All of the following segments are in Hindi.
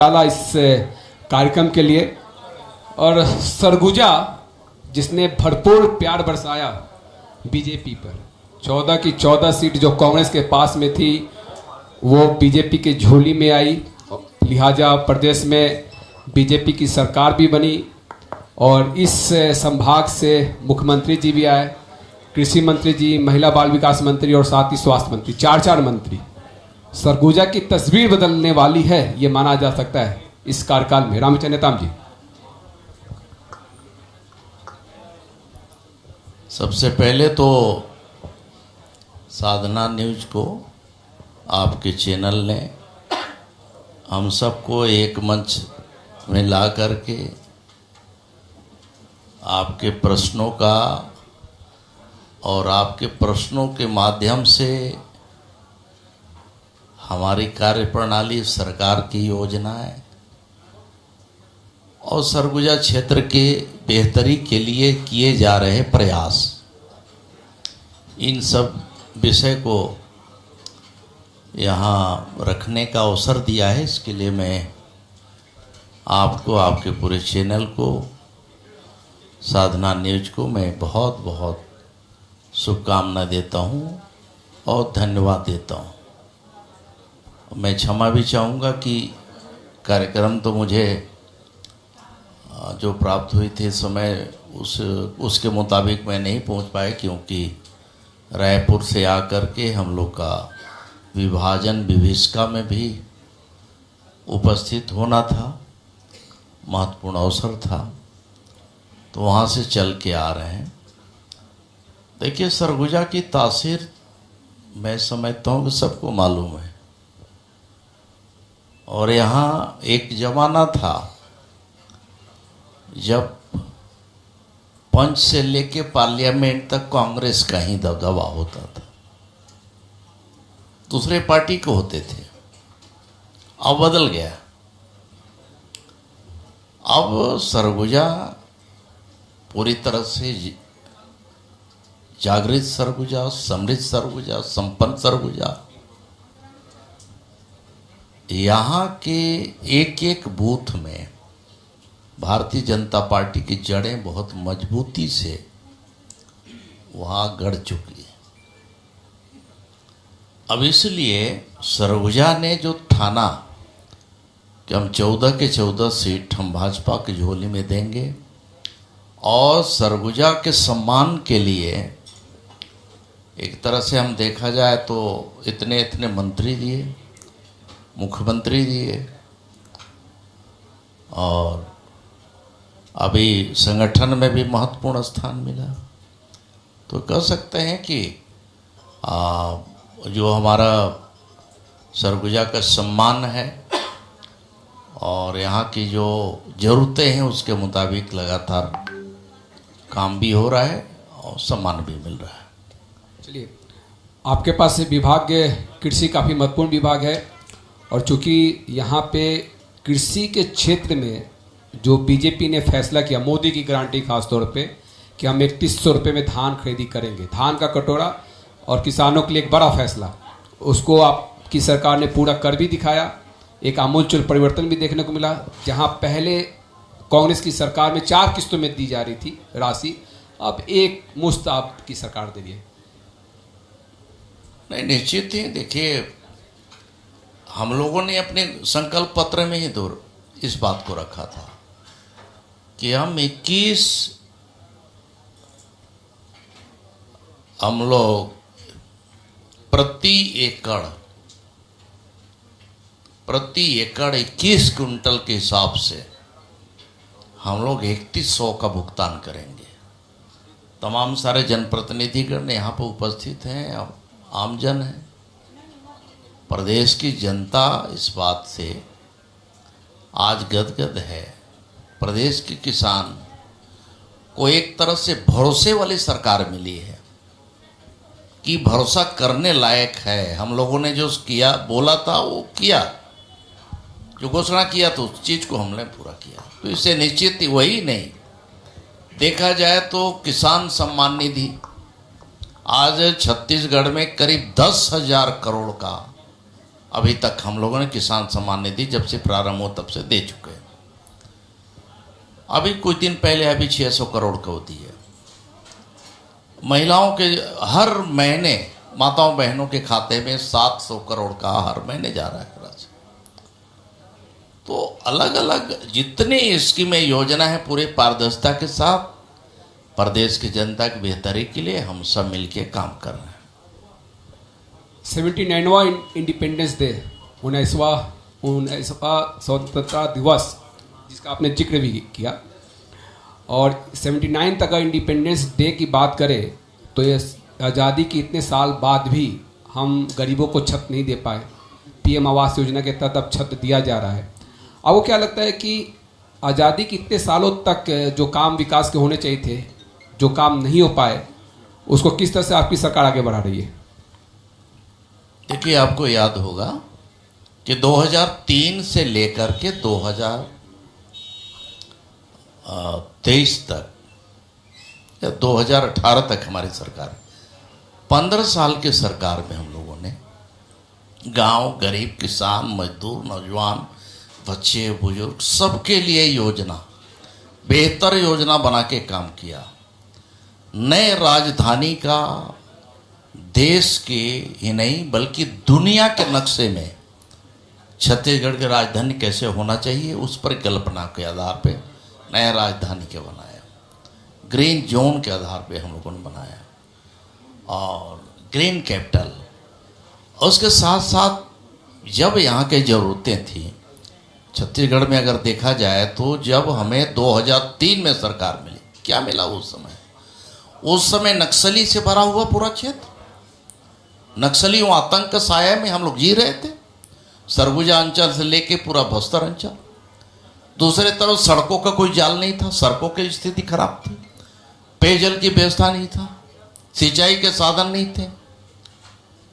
डाला इस कार्यक्रम के लिए। और सरगुजा जिसने भरपूर प्यार बरसाया बीजेपी पर, 14 की 14 सीट जो कांग्रेस के पास में थी वो बीजेपी के झोली में आई, लिहाजा प्रदेश में बीजेपी की सरकार भी बनी और इस संभाग से मुख्यमंत्री जी भी आए, कृषि मंत्री जी, महिला बाल विकास मंत्री और साथ ही स्वास्थ्य मंत्री, चार मंत्री। सरगुजा की तस्वीर बदलने वाली है ये माना जा सकता है इस कार्यकाल में। रामचंद्र नेताम जी। सबसे पहले तो साधना न्यूज को, आपके चैनल ने हम सबको एक मंच में ला करके आपके प्रश्नों का और आपके प्रश्नों के माध्यम से हमारी कार्यप्रणाली, सरकार की योजनाएं और सरगुजा क्षेत्र के बेहतरी के लिए किए जा रहे प्रयास, इन सब विषय को यहाँ रखने का अवसर दिया है। इसके लिए मैं आपको, आपके पूरे चैनल को, साधना न्यूज को मैं बहुत बहुत शुभकामना देता हूँ और धन्यवाद देता हूँ। मैं क्षमा भी चाहूँगा कि कार्यक्रम तो मुझे जो प्राप्त हुई थी समय उसके मुताबिक मैं नहीं पहुँच पाया, क्योंकि रायपुर से आकर के हम लोग का विभाजन विभीषिका में भी उपस्थित होना था, महत्वपूर्ण अवसर था, तो वहाँ से चल के आ रहे हैं। देखिए, सरगुजा की तासीर मैं समझता हूँ कि सबको मालूम है। और यहाँ एक ज़माना था जब पंच से लेके पार्लियामेंट तक कांग्रेस का ही दबदबा होता था, दूसरे पार्टी को होते थे। अब बदल गया। अब सरगुजा पूरी तरह से जागृत सरगुजा, समृद्ध सरगुजा, संपन्न सरगुजा, यहाँ के एक एक बूथ में भारतीय जनता पार्टी की जड़ें बहुत मजबूती से वहाँ गढ़ चुकी है। अब इसलिए सरगुजा ने जो ठाना कि हम 14 के 14 सीट हम भाजपा की झोली में देंगे और सरगुजा के सम्मान के लिए एक तरह से हम देखा जाए तो इतने इतने मंत्री दिए, मुख्यमंत्री दिए, और अभी संगठन में भी महत्वपूर्ण स्थान मिला। तो कह सकते हैं कि जो हमारा सरगुजा का सम्मान है और यहाँ की जो ज़रूरतें हैं उसके मुताबिक लगातार काम भी हो रहा है और सम्मान भी मिल रहा है। चलिए, आपके पास से विभाग कृषि काफ़ी महत्वपूर्ण विभाग है और चूँकि यहाँ पे कृषि के क्षेत्र में जो बीजेपी ने फैसला किया, मोदी की गारंटी खास तौर पे, कि हम 3100 रुपये में धान खरीदी करेंगे, धान का कटोरा, और किसानों के लिए एक बड़ा फैसला, उसको आपकी सरकार ने पूरा कर भी दिखाया। एक आमूलचूल परिवर्तन भी देखने को मिला। जहां पहले कांग्रेस की सरकार में 4 किस्तों में दी जा रही थी राशि, अब एक मुश्त आपकी सरकार दे रही है। नहीं, निश्चित ही देखिए, हम लोगों ने अपने संकल्प पत्र में ही दूर इस बात को रखा था कि हम 21 हम लोग प्रति एकड़ 21 कुंटल के हिसाब से हम लोग 3100 का भुगतान करेंगे। तमाम सारे जनप्रतिनिधिगण यहाँ पर उपस्थित हैं, आमजन है, प्रदेश की जनता इस बात से आज गदगद है। प्रदेश के किसान को एक तरह से भरोसे वाली सरकार मिली है कि भरोसा करने लायक है। हम लोगों ने जो किया, बोला था वो किया, जो घोषणा किया तो उस चीज़ को हमने पूरा किया। तो इससे निश्चित ही वही नहीं, देखा जाए तो किसान सम्मान निधि आज छत्तीसगढ़ में करीब 10,000 करोड़ का अभी तक हम लोगों ने किसान सम्मान निधि जब से प्रारंभ हो तब से दे चुके हैं। अभी कुछ दिन पहले अभी 600 करोड़ को दी है। महिलाओं के हर महीने माताओं बहनों के खाते में 700 करोड़ का हर महीने जा रहा है राशि। तो अलग अलग जितने स्कीमें योजना है पूरे पारदर्शिता के साथ प्रदेश की जनता की बेहतरी के लिए हम सब मिलकर काम कर रहे हैं। 79वां इंडिपेंडेंस डे 19वां स्वतंत्रता दिवस जिसका आपने जिक्र भी किया, और 79 तक इंडिपेंडेंस डे की बात करें तो ये आज़ादी के इतने साल बाद भी हम गरीबों को छत नहीं दे पाए। पीएम आवास योजना के तहत अब छत दिया जा रहा है। अब वो क्या लगता है कि आज़ादी के इतने सालों तक जो काम विकास के होने चाहिए थे, जो काम नहीं हो पाए, उसको किस तरह से आपकी सरकार आगे बढ़ा रही है? देखिए, आपको याद होगा कि 2003 से लेकर के 2023 तक या 2018 तक हमारी सरकार, 15 साल के सरकार में हम लोगों ने गांव, गरीब, किसान, मजदूर, नौजवान, बच्चे, बुजुर्ग सबके लिए योजना, बेहतर योजना बना के काम किया। नए राजधानी का देश के ही नहीं बल्कि दुनिया के नक्शे में छत्तीसगढ़ की राजधानी कैसे होना चाहिए उस पर कल्पना के आधार पे नया राजधानी के बनाया, ग्रीन जोन के आधार पे हम लोगों ने बनाया और ग्रीन कैपिटल। उसके साथ साथ जब यहाँ के ज़रूरतें थी छत्तीसगढ़ में, अगर देखा जाए तो जब हमें 2003 में सरकार मिली, क्या मिला उस समय नक्सली से भरा हुआ पूरा क्षेत्र, नक्सलियों आतंक का साया में हम लोग जी रहे थे। सरगुजा अंचल से लेके पूरा बस्तर अंचल, दूसरे तरफ सड़कों का कोई जाल नहीं था, सड़कों की स्थिति खराब थी, पेयजल की व्यवस्था नहीं था, सिंचाई के साधन नहीं थे,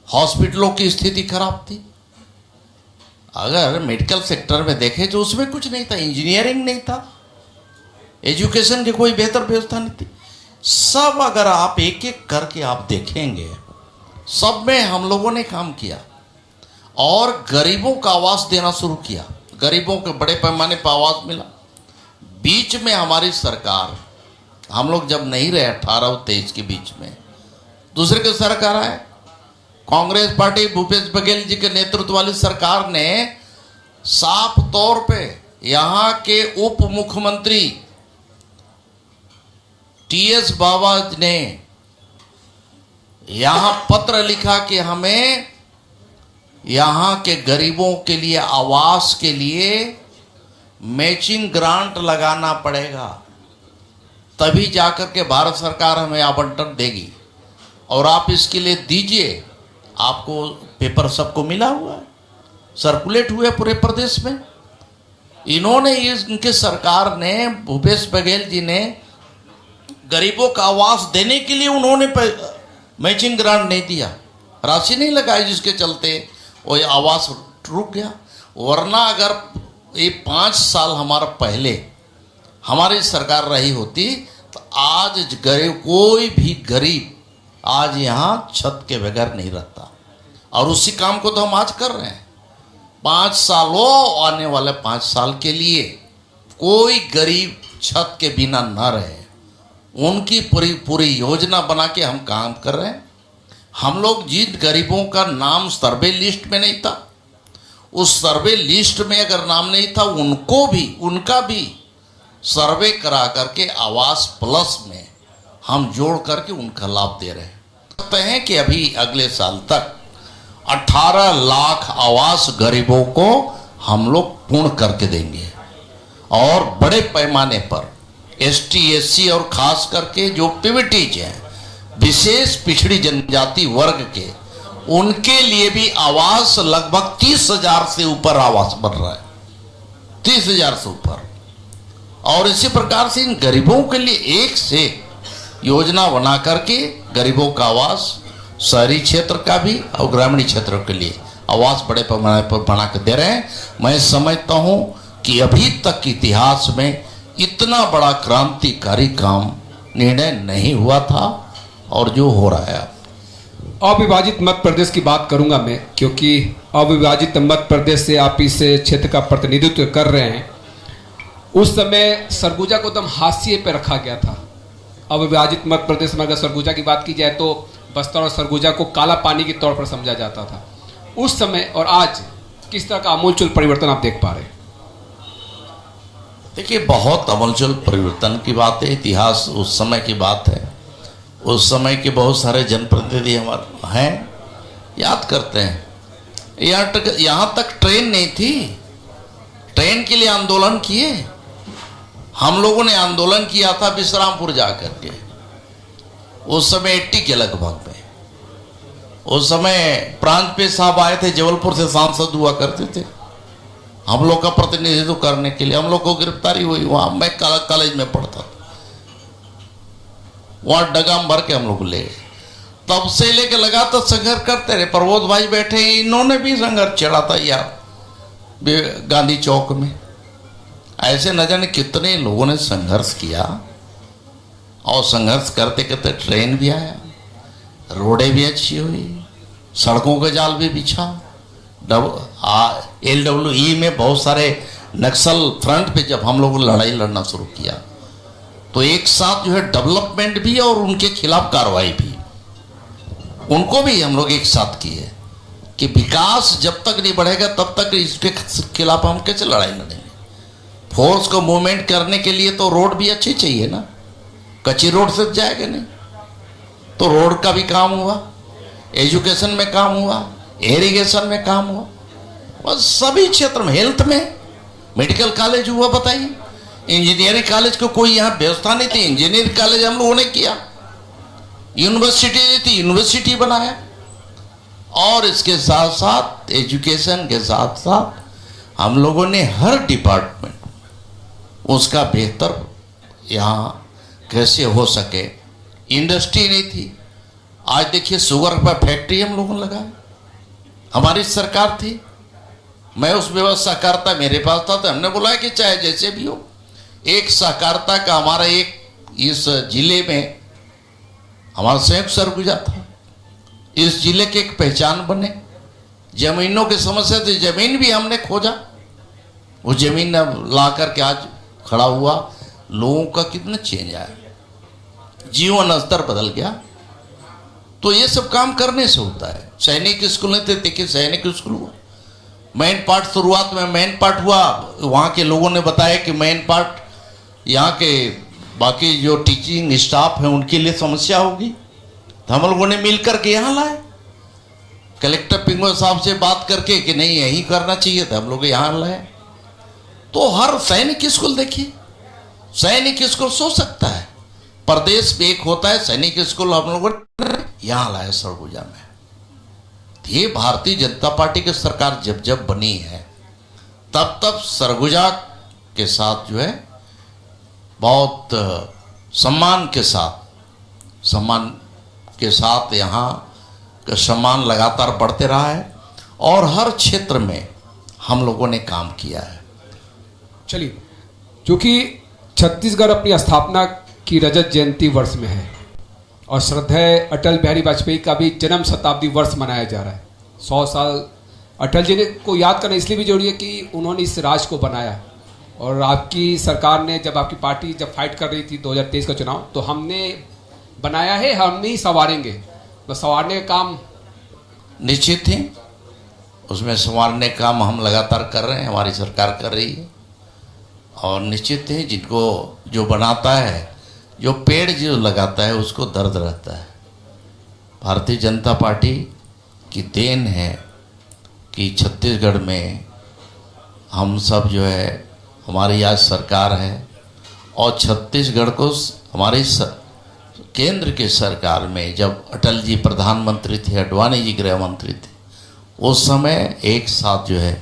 हॉस्पिटलों की स्थिति खराब थी। अगर मेडिकल सेक्टर में देखें तो उसमें कुछ नहीं था, इंजीनियरिंग नहीं था, एजुकेशन की कोई बेहतर व्यवस्था नहीं थी। सब अगर आप एक एक करके आप देखेंगे, सब में हम लोगों ने काम किया और गरीबों का आवास देना शुरू किया। गरीबों के बड़े पैमाने पर आवास मिला। बीच में हमारी सरकार, हम लोग जब नहीं रहे 18 और 23 के बीच में, दूसरे की सरकार आए, कांग्रेस पार्टी भूपेश बघेल जी के नेतृत्व वाली सरकार ने साफ तौर पे यहाँ के उप मुख्यमंत्री टीएस बाबा ने यहाँ पत्र लिखा कि हमें यहाँ के गरीबों के लिए आवास के लिए मैचिंग ग्रांट लगाना पड़ेगा, तभी जाकर के भारत सरकार हमें आवंटन देगी और आप इसके लिए दीजिए। आपको पेपर सबको मिला हुआ है, सर्कुलेट हुए पूरे प्रदेश में। इन्होंने इनके सरकार ने, भूपेश बघेल जी ने गरीबों का आवास देने के लिए उन्होंने मैचिंग ग्रांट नहीं दिया, राशि नहीं लगाई, जिसके चलते वो आवास रुक गया। वरना अगर ये 5 साल हमारा पहले हमारी सरकार रही होती तो आज गरीब, कोई भी गरीब आज यहाँ छत के बगैर नहीं रहता। और उसी काम को तो हम आज कर रहे हैं। 5 सालों आने वाले 5 साल के लिए कोई गरीब छत के बिना न रहे, उनकी पूरी योजना बना के हम काम कर रहे हैं। हम लोग जिन गरीबों का नाम सर्वे लिस्ट में नहीं था, उस सर्वे लिस्ट में अगर नाम नहीं था उनका भी सर्वे करा करके आवास प्लस में हम जोड़ करके उनका लाभ दे रहे हैं। कहते हैं कि अभी अगले साल तक 18 लाख आवास गरीबों को हम लोग पूर्ण करके देंगे और बड़े पैमाने पर एसटी, एससी और खास करके जो पीवीटीज हैं, विशेष पिछड़ी जनजाति वर्ग के, उनके लिए भी आवास लगभग 30,000 से ऊपर आवास बन रहा है, 30,000 से ऊपर। और इसी प्रकार से इन गरीबों के लिए एक से योजना बना करके गरीबों का आवास, शहरी क्षेत्र का भी और ग्रामीण क्षेत्रों के लिए आवास बड़े पैमाने पर बना कर दे रहे हैं। मैं समझता हूं कि अभी तक के इतिहास में इतना बड़ा क्रांतिकारी काम निर्णय नहीं हुआ था और जो हो रहा है। अविभाजित मध्य प्रदेश की बात करूंगा मैं, क्योंकि अविभाजित मध्य प्रदेश से आप इस क्षेत्र का प्रतिनिधित्व कर रहे हैं। उस समय सरगुजा को एकदम हाशिए पे रखा गया था। अविभाजित मध्य प्रदेश में अगर सरगुजा की बात की जाए तो बस्तर और सरगुजा को काला पानी के तौर पर समझा जाता था। उस समय और आज किस तरह का आमूलचूल परिवर्तन आप देख पा रहे हैं? देखिए, बहुत आमूलचूल परिवर्तन की बात है, इतिहास उस समय की बात है। उस समय के बहुत सारे जनप्रतिनिधि हमारे हैं, याद करते हैं। यहाँ तक ट्रेन नहीं थी, ट्रेन के लिए आंदोलन किए हम लोगों ने। आंदोलन किया था विश्रामपुर जाकर के, उस समय 80 के लगभग में। उस समय प्रांत पे साहब आए थे, जबलपुर से सांसद हुआ करते थे, हम लोग का प्रतिनिधित्व करने के लिए। हम लोग को गिरफ्तारी हुई वहाँ, मैं कॉलेज में पढ़ता था, वहाँ डगाम भर के हम लोग ले गए। तब से लेके लगातार संघर्ष करते रहे। प्रबोध भाई बैठे, इन्होंने भी संघर्ष छेड़ा था यार गांधी चौक में। ऐसे न जाने कितने लोगों ने संघर्ष किया, और संघर्ष करते करते ट्रेन भी आया, रोडें भी अच्छी हुई, सड़कों का जाल भी बिछा। LWE में बहुत सारे नक्सल फ्रंट पे जब हम लोग लड़ाई लड़ना शुरू किया तो एक साथ जो है डेवलपमेंट भी और उनके खिलाफ कार्रवाई भी, उनको भी हम लोग एक साथ किए कि विकास जब तक नहीं बढ़ेगा तब तक इसके खिलाफ हम कैसे लड़ाई लड़ेंगे। फोर्स को मूवमेंट करने के लिए तो रोड भी अच्छी चाहिए ना, कच्ची रोड से जाएगा नहीं। तो रोड का भी काम हुआ, एजुकेशन में काम हुआ, इरिगेशन में काम हुआ, और सभी क्षेत्र में, हेल्थ में, मेडिकल कॉलेज हुआ। बताइए, इंजीनियरिंग कॉलेज को कोई यहाँ व्यवस्था नहीं थी, इंजीनियरिंग कॉलेज हम लोगों ने किया। यूनिवर्सिटी नहीं थी, यूनिवर्सिटी बनाया। और इसके साथ साथ एजुकेशन के साथ साथ हम लोगों ने हर डिपार्टमेंट उसका बेहतर यहाँ कैसे हो सके। इंडस्ट्री नहीं थी, आज देखिए शुगर पर फैक्ट्री हम लोगों ने लगाया, हमारी सरकार थी। मैं उस व्यवस्था सहकारिता मेरे पास था, तो हमने बोला कि चाहे जैसे भी हो, एक सहकारिता का हमारा एक इस जिले में हमारा संयुक्त सरगुजा था, इस जिले के एक पहचान बने। जमीनों की समस्या थी, जमीन भी हमने खोजा, वो जमीन ला करके आज खड़ा हुआ। लोगों का कितना चेंज आया, जीवन स्तर बदल गया। तो ये सब काम करने से होता है। सैनिक स्कूल नहीं थे, देखिए सैनिक स्कूल हुआ। मेन पार्ट शुरुआत में मेन पार्ट हुआ, वहाँ के लोगों ने बताया कि मेन पार्ट यहाँ के बाकी जो टीचिंग स्टाफ है उनके लिए समस्या होगी, तो हम लोगों ने मिल करके यहाँ लाए। कलेक्टर पिंगो साहब से बात करके कि नहीं यही करना चाहिए, तो हम लोग यहाँ लाए। तो हर सैनिक स्कूल देखिए, सैनिक स्कूल सो सकता है, प्रदेश में एक होता है सैनिक स्कूल, हम लोगों ने यहाँ लाया सरगुजा में। ये भारतीय जनता पार्टी की सरकार जब जब बनी है तब तब सरगुजा के साथ जो है बहुत सम्मान के साथ यहाँ का सम्मान लगातार बढ़ते रहा है, और हर क्षेत्र में हम लोगों ने काम किया है। चलिए, क्योंकि छत्तीसगढ़ अपनी स्थापना की रजत जयंती वर्ष में है और श्रद्धेय अटल बिहारी वाजपेयी का भी जन्म शताब्दी वर्ष मनाया जा रहा है। 100 साल अटल जी ने को याद करना इसलिए भी जरूरी है कि उन्होंने इस राज्य को बनाया, और आपकी सरकार ने, जब आपकी पार्टी जब फाइट कर रही थी 2023 का चुनाव, तो हमने बनाया है, हम ही संवारेंगे। तो संवारने का काम निश्चित है, उसमें संवारने का काम हम लगातार कर रहे हैं, हमारी सरकार कर रही है। और निश्चित है, जिनको जो बनाता है, जो पेड़ जो लगाता है, उसको दर्द रहता है। भारतीय जनता पार्टी की देन है कि छत्तीसगढ़ में हम सब जो है, हमारी आज सरकार है, और छत्तीसगढ़ को हमारी केंद्र की सरकार में जब अटल जी प्रधानमंत्री थे, अडवाणी जी गृह मंत्री थे, उस समय एक साथ जो है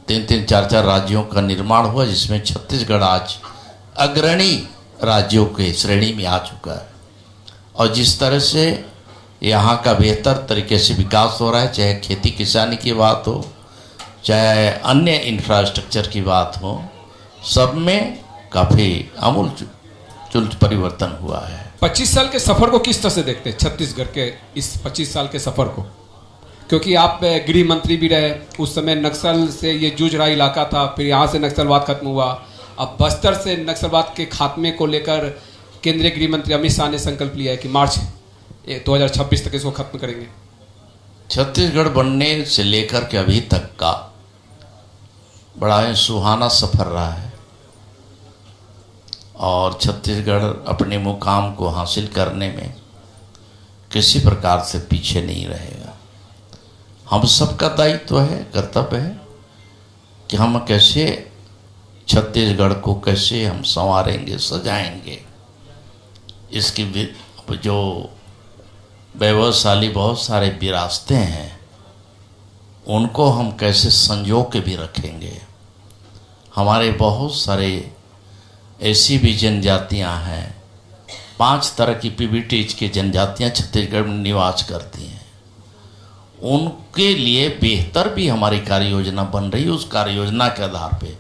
3-3, 4-4 राज्यों का निर्माण हुआ, जिसमें छत्तीसगढ़ आज अग्रणी राज्यों के श्रेणी में आ चुका है। और जिस तरह से यहाँ का बेहतर तरीके से विकास हो रहा है, चाहे खेती किसानी की बात हो, चाहे अन्य इंफ्रास्ट्रक्चर की बात हो, सब में काफ़ी आमूल परिवर्तन हुआ है। 25 साल के सफर को किस तरह से देखते हैं, छत्तीसगढ़ के इस 25 साल के सफर को? क्योंकि आप गृह मंत्री भी रहे, उस समय नक्सल से ये जूझ रहा इलाका था, फिर यहाँ से नक्सलवाद खत्म हुआ, अब बस्तर से नक्सलवाद के खात्मे को लेकर केंद्रीय गृह मंत्री अमित शाह ने संकल्प लिया है कि मार्च 2026 तक इसको खत्म करेंगे। छत्तीसगढ़ बनने से लेकर के अभी तक का बड़ा ही सुहाना सफर रहा है और छत्तीसगढ़ अपने मुकाम को हासिल करने में किसी प्रकार से पीछे नहीं रहेगा। हम सबका दायित्व है, कर्तव्य है कि हम कैसे छत्तीसगढ़ को कैसे हम संवारेंगे, सजाएंगे। इसकी जो वैभवशाली बहुत सारे विरासतें हैं उनको हम कैसे संजो के भी रखेंगे। हमारे बहुत सारे ऐसी भी जनजातियां हैं, 5 तरह की पीबीटीज की जनजातियां छत्तीसगढ़ में निवास करती हैं। उनके लिए बेहतर भी हमारी कार्य योजना बन रही है। उस कार्य योजना के आधार पे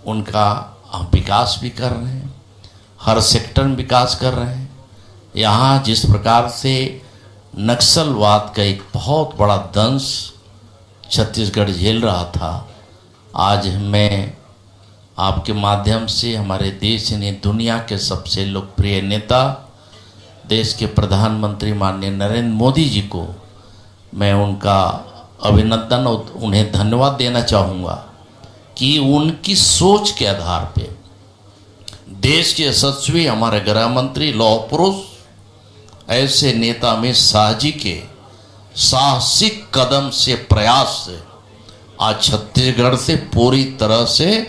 उनका हम विकास भी कर रहे हैं, हर सेक्टर में विकास कर रहे हैं। यहाँ जिस प्रकार से नक्सलवाद का एक बहुत बड़ा दंश छत्तीसगढ़ झेल रहा था, आज मैं आपके माध्यम से हमारे देश ने दुनिया के सबसे लोकप्रिय नेता देश के प्रधानमंत्री माननीय नरेंद्र मोदी जी को मैं उनका अभिनंदन और उन्हें धन्यवाद देना चाहूँगा कि उनकी सोच के आधार पे देश के यशस्वी हमारे गृह मंत्री लौह पुरुष ऐसे नेता अमित शाह जी के साहसिक कदम से प्रयास से आज छत्तीसगढ़ से पूरी तरह से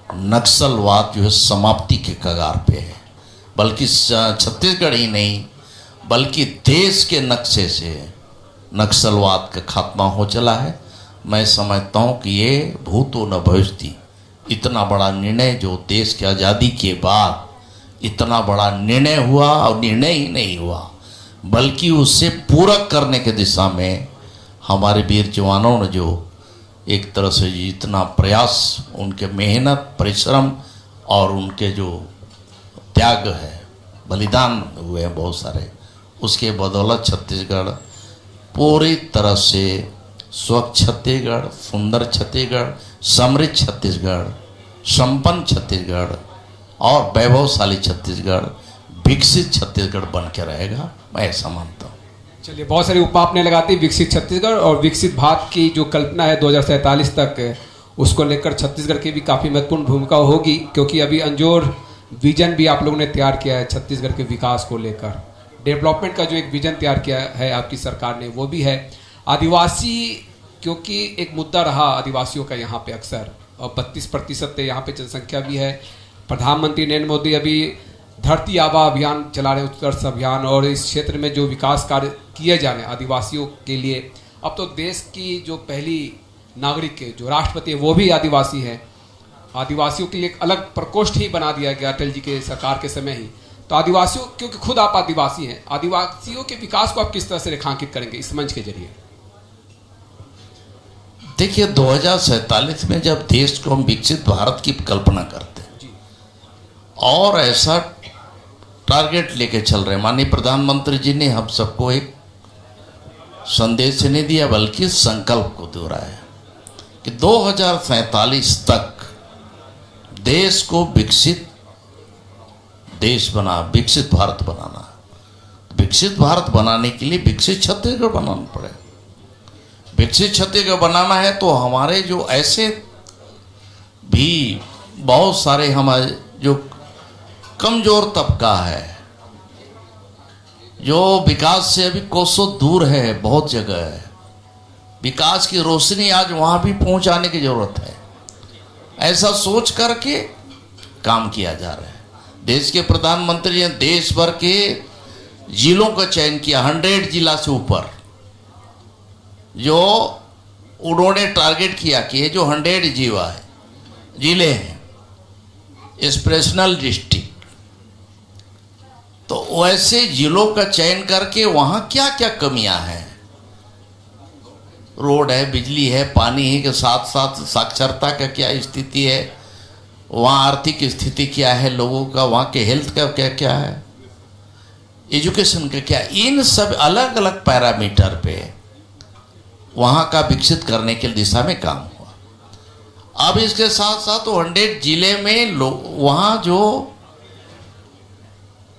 नक्सलवाद जो है समाप्ति के कगार पे है। बल्कि छत्तीसगढ़ ही नहीं बल्कि देश के नक्शे से नक्सलवाद का खात्मा हो चला है। मैं समझता हूँ कि ये भूतो न भविष्यति, इतना बड़ा निर्णय जो देश की आज़ादी के बाद इतना बड़ा निर्णय हुआ, और निर्णय ही नहीं हुआ बल्कि उससे पूरा करने के दिशा में हमारे वीर जवानों ने जो एक तरह से इतना प्रयास, उनके मेहनत, परिश्रम और उनके जो त्याग है, बलिदान हुए हैं बहुत सारे, उसके बदौलत छत्तीसगढ़ पूरी तरह से स्वच्छ छत्तीसगढ़, सुंदर छत्तीसगढ़, समृद्ध छत्तीसगढ़, संपन्न छत्तीसगढ़ और वैभवशाली छत्तीसगढ़, विकसित छत्तीसगढ़ बन के रहेगा, मैं ऐसा मानता हूँ। चलिए, बहुत सारी उपमा आपने लगाती, विकसित छत्तीसगढ़ और विकसित भारत की जो कल्पना है 2047 तक, उसको लेकर छत्तीसगढ़ की भी काफ़ी महत्वपूर्ण भूमिका होगी, क्योंकि अभी अंजोर विजन भी आप लोगों ने तैयार किया है छत्तीसगढ़ के विकास को लेकर। डेवलपमेंट का जो एक विजन तैयार किया है आपकी सरकार ने, वो भी है आदिवासी, क्योंकि एक मुद्दा रहा आदिवासियों का यहाँ पे अक्सर, और 32% यहाँ पे जनसंख्या भी है। प्रधानमंत्री नरेंद्र मोदी अभी धरती आबा अभियान चला रहे हैं, उत्कर्ष अभियान, और इस क्षेत्र में जो विकास कार्य किए जा रहे हैं आदिवासियों के लिए, अब तो देश की जो पहली नागरिक के जो राष्ट्रपति है वो भी आदिवासी हैं। आदिवासियों के लिए एक अलग प्रकोष्ठ ही बना दिया गया अटल जी के सरकार के समय ही। तो आदिवासियों, क्योंकि खुद आप आदिवासी हैं, आदिवासियों के विकास को आप किस तरह से रेखांकित करेंगे इस मंच के जरिए? देखिए, 2047 में जब देश को हम विकसित भारत की कल्पना करते हैं और ऐसा टारगेट लेके चल रहे हैं, माननीय प्रधानमंत्री जी ने हम सबको एक संदेश नहीं दिया बल्कि संकल्प को दोहराया कि 2047 तक देश को विकसित देश विकसित भारत बनाना। विकसित भारत बनाने के लिए विकसित छत्तीसगढ़ बनाना पड़ेगा। विकसित छत्तीसगढ़ बनाना है तो हमारे जो ऐसे भी बहुत सारे हमारे जो कमजोर तबका है, जो विकास से अभी कोसों दूर है, बहुत जगह है, विकास की रोशनी आज वहाँ भी पहुँचाने की जरूरत है। ऐसा सोच करके काम किया जा रहा है। देश के प्रधानमंत्री ने देश भर के जिलों का चयन किया, 100 जिला से ऊपर जो उन्होंने टारगेट किया कि ये जो 100 जिले हैं, एक्सप्रेशनल डिस्ट्रिक्ट, तो वैसे जिलों का चयन करके वहाँ क्या क्या कमियां हैं, रोड है, बिजली है, पानी है, के साथ साथ साक्षरता का क्या स्थिति है, वहाँ आर्थिक स्थिति क्या है लोगों का, वहाँ के हेल्थ का क्या क्या है, एजुकेशन का क्या, इन सब अलग अलग पैरामीटर पे वहाँ का विकसित करने के दिशा में काम हुआ। अब इसके साथ साथ 100 जिले में लोग वहाँ जो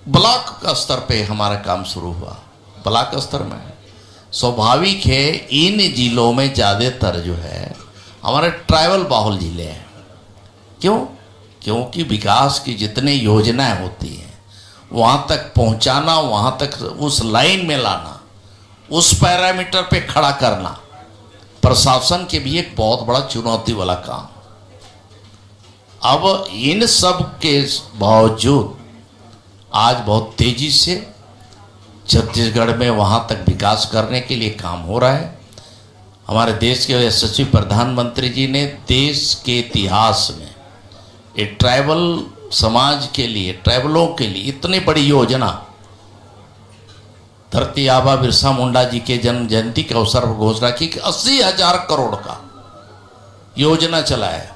ब्लॉक स्तर पे हमारा काम शुरू हुआ, ब्लॉक स्तर में स्वाभाविक है इन जिलों में ज़्यादातर जो है हमारे ट्राइबल बाहुल जिले हैं। क्यों? क्योंकि विकास की जितनी योजनाएं होती हैं वहाँ तक पहुँचाना, वहाँ तक उस लाइन में लाना, उस पैरामीटर पे खड़ा करना प्रशासन के भी एक बहुत बड़ा चुनौती वाला काम। अब इन सब के बावजूद आज बहुत तेजी से छत्तीसगढ़ में वहाँ तक विकास करने के लिए काम हो रहा है। हमारे देश के यशस्वी प्रधानमंत्री जी ने देश के इतिहास में एक ट्राइबल समाज के लिए, ट्राइबलों के लिए इतनी बड़ी योजना, धरती आबा बिरसा मुंडा जी के जन्म जयंती के अवसर पर घोषणा की कि 80,000 करोड़ का योजना चलाया,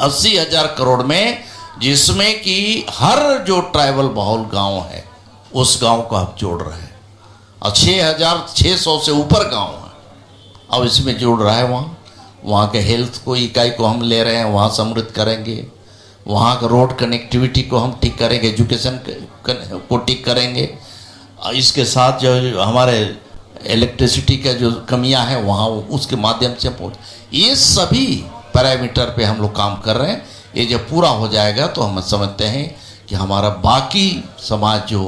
80,000 करोड़ में, जिसमें कि हर जो ट्राइबल बहुल गांव है उस गांव को आप जोड़ रहे हैं। और 6,600 से ऊपर गांव है अब इसमें जोड़ रहा है। वहाँ के हेल्थ को इकाई को हम ले रहे हैं, वहाँ समृद्ध करेंगे, वहाँ का रोड कनेक्टिविटी को हम ठीक करेंगे, एजुकेशन को ठीक करेंगे। इसके साथ जो हमारे इलेक्ट्रिसिटी का जो कमियां हैं वहाँ उसके माध्यम से पहुँच, ये सभी पैरामीटर पे हम लोग काम कर रहे हैं। ये जब पूरा हो जाएगा तो हम समझते हैं कि हमारा बाकी समाज जो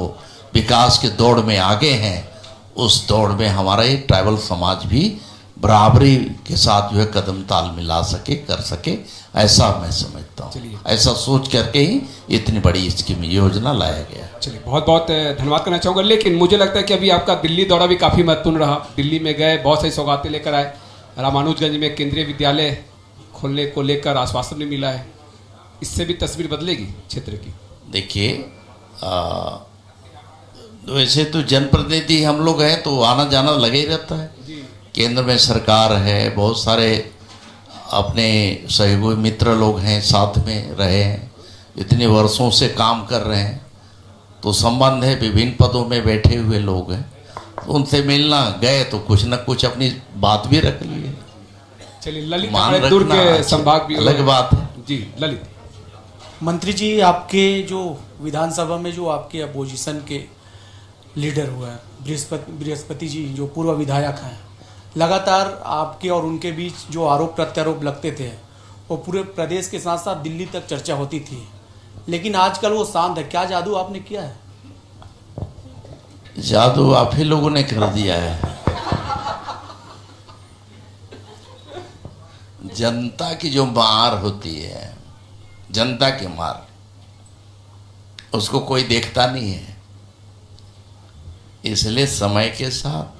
विकास के दौड़ में आगे हैं उस दौड़ में हमारा ये ट्राइबल समाज भी बराबरी के साथ जो है कदम ताल मिला सके, कर सके, ऐसा मैं समझता हूँ। ऐसा सोच करके ही इतनी बड़ी स्कीम योजना लाया गया। चलिए, बहुत बहुत धन्यवाद करना चाहूँगा। लेकिन मुझे लगता है कि अभी आपका दिल्ली दौरा भी काफ़ी महत्वपूर्ण रहा। दिल्ली में गए, बहुत सारी सौगातें लेकर आए, रामानुजगंज में केंद्रीय विद्यालय खोलने को लेकर आश्वासन भी मिला है। इससे भी तस्वीर बदलेगी क्षेत्र की। देखिए, वैसे तो जनप्रतिनिधि हम लोग हैं तो आना जाना लगे ही रहता है। केंद्र में सरकार है, बहुत सारे अपने सहयोगी मित्र लोग हैं, साथ में रहे हैं, इतने वर्षों से काम कर रहे हैं, तो संबंध है, विभिन्न पदों में बैठे हुए लोग हैं, तो उनसे मिलना गए तो कुछ न कुछ अपनी बात भी रख लिए। चलिए, ललित दुर्ग के संभाग भी अलग बात है जी। ललित मंत्री जी, आपके जो विधानसभा में जो आपके अपोजिशन के लीडर हुआ है बृहस्पति जी, जो पूर्व विधायक हैं, लगातार आपके और उनके बीच जो आरोप प्रत्यारोप लगते थे वो पूरे प्रदेश के साथ साथ दिल्ली तक चर्चा होती थी, लेकिन आजकल वो शांत है। क्या जादू आपने किया है? जादू आप ही लोगों ने कर दिया है। जनता की जो मार होती है, जनता की मार, उसको कोई देखता नहीं है। इसलिए समय के साथ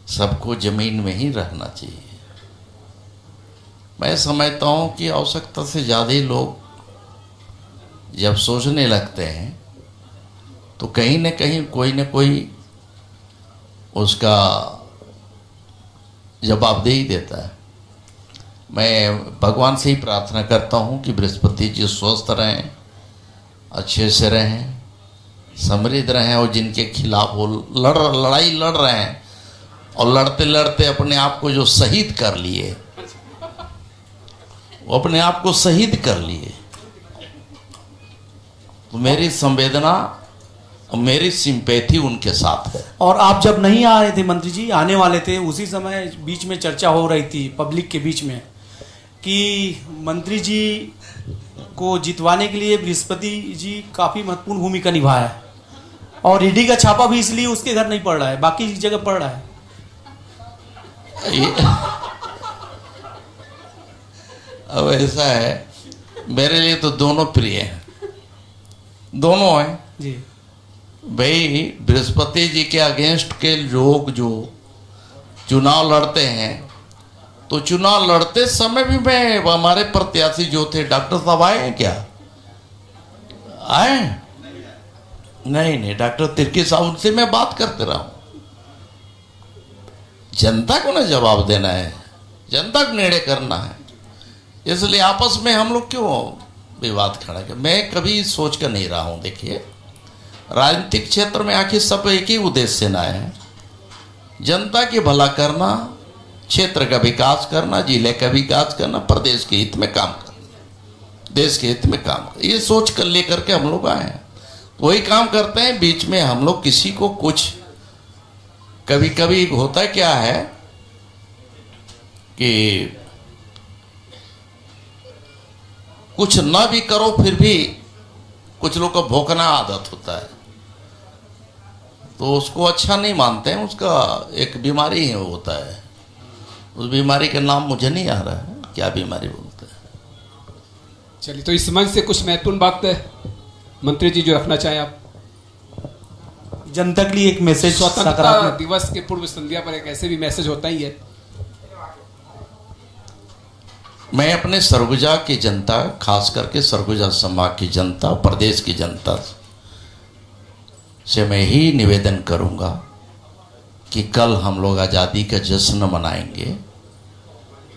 सबको जमीन में ही रहना चाहिए। मैं समझता हूँ कि आवश्यकता से ज़्यादा ही लोग जब सोचने लगते हैं तो कहीं न कहीं कोई न कोई उसका जवाबदेही देता है। मैं भगवान से ही प्रार्थना करता हूँ कि बृहस्पति जी स्वस्थ रहें, अच्छे से रहें, समृद्ध रहें, और जिनके खिलाफ वो लड़ाई लड़ रहे हैं और लड़ते लड़ते अपने आप को जो शहीद कर लिए, वो अपने आप को शहीद कर लिए, तो मेरी संवेदना और मेरी सिंपैथी उनके साथ है। और आप जब नहीं आ रहे थे मंत्री जी, आने वाले थे, उसी समय बीच में चर्चा हो रही थी पब्लिक के बीच में कि मंत्री जी को जितवाने के लिए बृहस्पति जी काफ़ी महत्वपूर्ण भूमिका निभाया है, और ईडी का छापा भी इसलिए उसके घर नहीं पड़ रहा है, बाकी जगह पड़ रहा है। अब ऐसा है, मेरे लिए तो दोनों प्रिय हैं, दोनों हैं जी। भाई, बृहस्पति जी के अगेंस्ट के लोग जो चुनाव लड़ते हैं, तो चुनाव लड़ते समय भी मैं, हमारे प्रत्याशी जो थे, डॉक्टर साहब आए हैं क्या? आए? नहीं, डॉक्टर तिर्की साहब, उनसे मैं बात करते रहा हूं। जनता को ना जवाब देना है, जनता को निर्णय करना है। इसलिए आपस में हम लोग क्यों विवाद खड़ा कर। मैं कभी सोच कर नहीं रहा हूं। देखिए, राजनीतिक क्षेत्र में आखिर सब एक ही उद्देश्य से ना है, जनता की भला करना, क्षेत्र का विकास करना, जिले का विकास करना, प्रदेश के हित में काम करना, देश के हित में काम करना, ये सोच कर लेकर के हम लोग आए हैं। वही काम करते हैं। बीच में हम लोग किसी को कुछ, कभी कभी होता क्या है कि कुछ ना भी करो फिर भी कुछ लोग को भोंकना आदत होता है, तो उसको अच्छा नहीं मानते हैं। उसका एक बीमारी है होता है। उस बीमारी का नाम मुझे नहीं आ रहा है, क्या बीमारी बोलते हैं। चलिए, तो इस मंच से कुछ महत्वपूर्ण बात मंत्री जी जो रखना चाहें आप। जनता के लिए एक मैसेज, स्वतंत्रता सकारात्मक। दिवस के पूर्व संध्या पर एक ऐसे भी मैसेज होता ही है। मैं अपने सरगुजा की जनता, खास करके सरगुजा संभाग की जनता, प्रदेश की जनता से मैं ही निवेदन करूंगा कि कल हम लोग आज़ादी का जश्न मनाएंगे,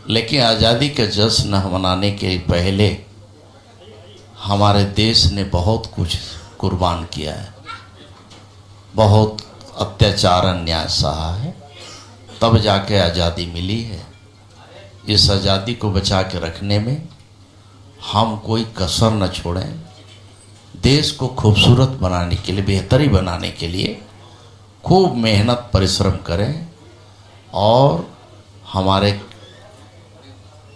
लेकिन आज़ादी का जश्न मनाने के पहले हमारे देश ने बहुत कुछ कुर्बान किया है, बहुत अत्याचार अन्याय सहा है, तब जाके आज़ादी मिली है। इस आज़ादी को बचा के रखने में हम कोई कसर न छोड़ें। देश को खूबसूरत बनाने के लिए, बेहतरी बनाने के लिए खूब मेहनत परिश्रम करें और हमारे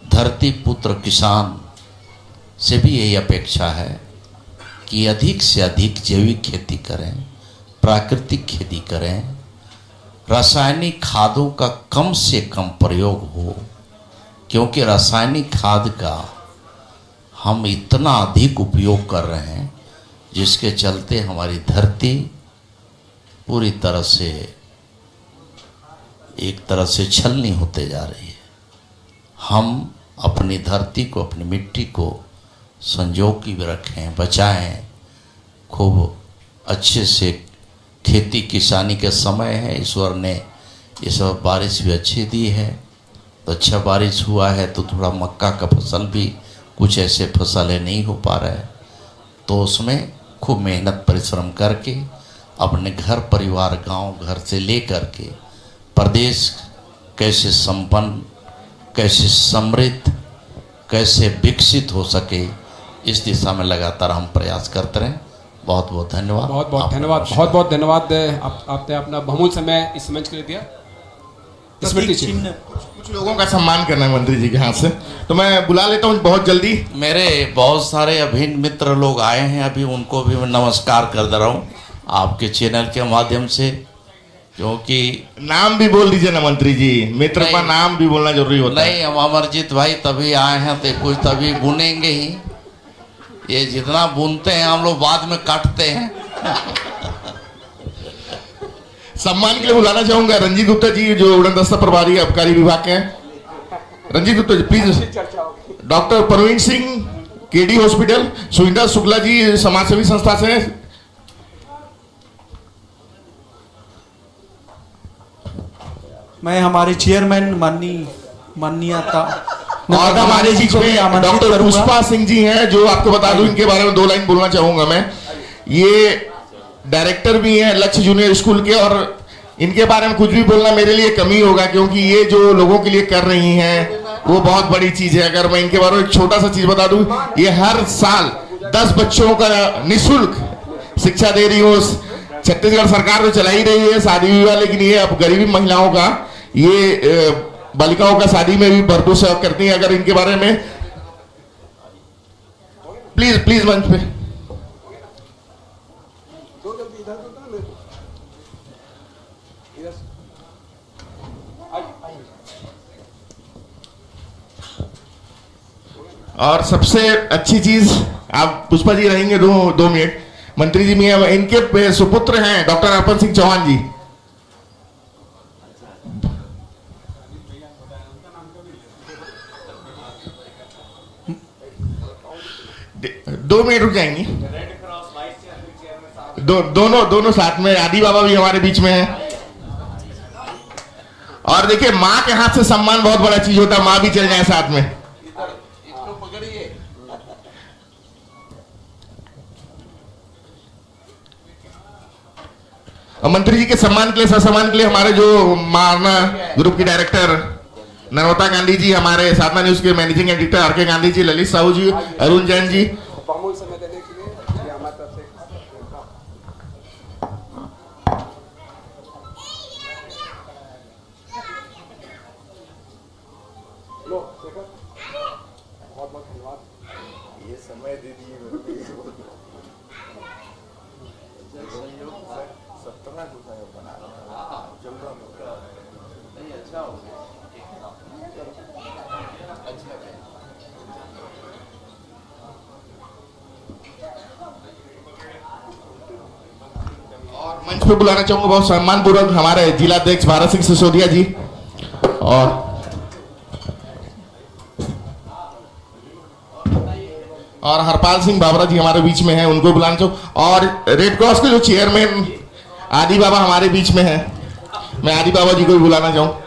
धरती पुत्र किसान से भी यही अपेक्षा है कि अधिक से अधिक जैविक खेती करें, प्राकृतिक खेती करें, रासायनिक खादों का कम से कम प्रयोग हो, क्योंकि रासायनिक खाद का हम इतना अधिक उपयोग कर रहे हैं जिसके चलते हमारी धरती पूरी तरह से एक तरह से छलनी होते जा रही है। हम अपनी धरती को, अपनी मिट्टी को संजो के भी रखें, बचाएं, खूब अच्छे से खेती किसानी के समय है। ईश्वर ने इस बार बारिश भी अच्छी दी है, तो अच्छा बारिश हुआ है, तो थोड़ा मक्का का फसल भी, कुछ ऐसे फसलें नहीं हो पा रहा है, तो उसमें खूब मेहनत परिश्रम करके अपने घर परिवार, गांव घर से लेकर के प्रदेश कैसे संपन्न, कैसे समृद्ध, कैसे विकसित हो सके, इस दिशा में लगातार हम प्रयास करते रहें। बहुत बहुत धन्यवाद। बहुत बहुत धन्यवाद। बहुत बहुत धन्यवाद। आपने अपना बहुमूल्य समय इस मंच के लिए दिया। स्मृति चिन्ह कुछ लोगों का सम्मान करना है मंत्री जी के हाथ से, तो मैं बुला लेता हूँ बहुत जल्दी। मेरे बहुत सारे अभिन्न मित्र लोग आए हैं, अभी उनको भी मैं नमस्कार कर दे रहा हूँ आपके चैनल के माध्यम से, क्योंकि नाम भी बोल दीजिए ना मंत्री जी, मित्र का नाम भी बोलना जरूरी होता है। नहीं, हम अमरजीत भाई तभी आए हैं तो कुछ तभी बुनेंगे ही। ये जितना बुनते हैं हम लोग बाद में काटते हैं। सम्मान के लिए बुलाना चाहूंगा रंजीत गुप्ता जी, जो उड़न दस्ता प्रभारी आबकारी विभाग के हैं। Ranjit Gupta ji please. Doctor Parveen Singh, KD hospital. Suvidha Shukla जी, समाजसेवी संस्था से। मैं हमारे चेयरमैन माननीयता और हमारे बीच में डॉक्टर पुष्पा सिंह जी हैं, जो आपको बता दूं इनके बारे में 2 लाइन बोलना चाहूंगा मैं। ये डायरेक्टर भी हैं लक्ष्य जूनियर स्कूल के, और इनके बारे में कुछ भी बोलना मेरे लिए कमी होगा, क्योंकि ये जो लोगों के लिए कर रही हैं वो बहुत बड़ी चीज है। अगर मैं इनके बारे में एक छोटा सा चीज बता दूं, ये हर साल 10 बच्चों का निःशुल्क शिक्षा दे रही हो। छत्तीसगढ़ सरकार तो चला ही रही है शादी विवाह, लेकिन ये अब गरीबी महिलाओं का, ये बालिकाओं का शादी में भी भरपूर सेवा करती हैं। अगर इनके बारे में प्लीज प्लीज मंच पे। और सबसे अच्छी चीज, आप पुष्पा जी रहेंगे 2 मिनट। मंत्री जी में इनके सुपुत्र हैं डॉक्टर अर्पण सिंह चौहान जी। 2 मिनट रुक जाएंगी। दोनों साथ में। आदि बाबा भी हमारे बीच में है। और देखिए, माँ के हाथ से सम्मान बहुत बड़ा चीज होता है, माँ भी चल जाए साथ में। और मंत्री जी के सम्मान के लिए, ससम्मान के लिए हमारे जो मारना ग्रुप की डायरेक्टर नरोता गांधी जी, हमारे साधना न्यूज के मैनेजिंग एडिटर आर के गांधी जी, ललित साहू जी, अरुण जैन जी, और मंच पे बुलाना चाहूंगा बहुत सम्मानपूर्वक हमारे जिलाध्यक्ष भारत सिंह सिसोदिया जी और हरपाल सिंह बाबरा जी हमारे बीच में हैं, उनको बुलाना चाहूँ। और रेड क्रॉस के जो चेयरमैन आदि बाबा हमारे बीच में हैं, मैं आदि बाबा जी को भी बुलाना चाहूँ।